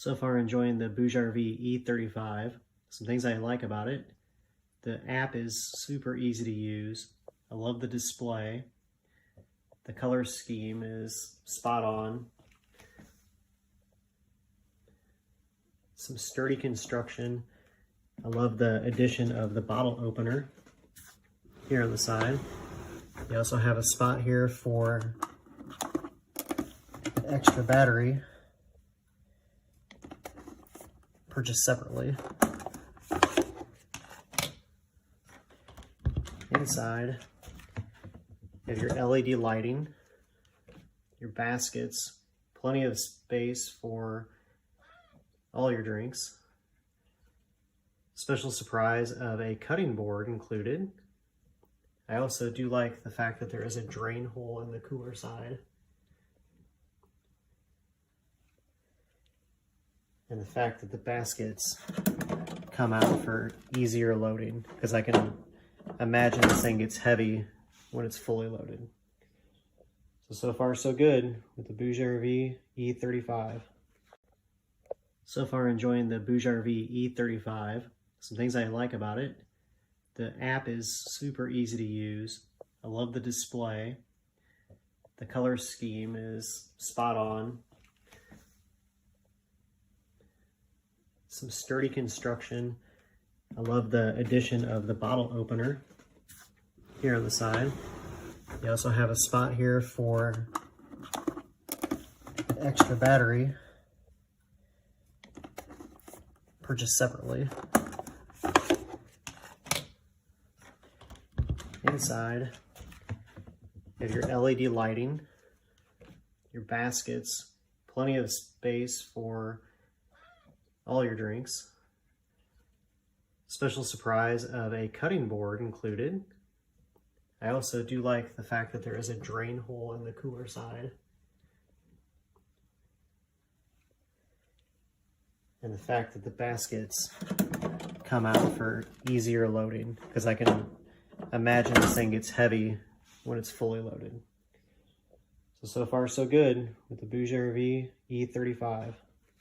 So far enjoying the BougeRV CR35. Some things I like about it. The app is super easy to use. I love the display. The color scheme is spot on. Some sturdy construction. I love the addition of the bottle opener here on the side. You also have a spot here for an extra battery, purchased separately. Inside, you have your LED lighting, your baskets, plenty of space for all your drinks. Special surprise of a cutting board included. I also do like the fact that there is a drain hole in the cooler side. And the fact that the baskets come out for easier loading, because I can imagine this thing gets heavy when it's fully loaded. So far so good with the BougeRV CR35. So far enjoying the BougeRV CR35. Some things I like about it. The app is super easy to use. I love the display. The color scheme is spot on. Some sturdy construction. I love the addition of the bottle opener here on the side. You also have a spot here for an extra battery, purchased separately. Inside, you have your LED lighting, your baskets, plenty of space for all your drinks. Special surprise of a cutting board included. I also do like the fact that there is a drain hole in the cooler side. And the fact that the baskets come out for easier loading, because I can imagine this thing gets heavy when it's fully loaded. So far so good with the BougeRV CR35.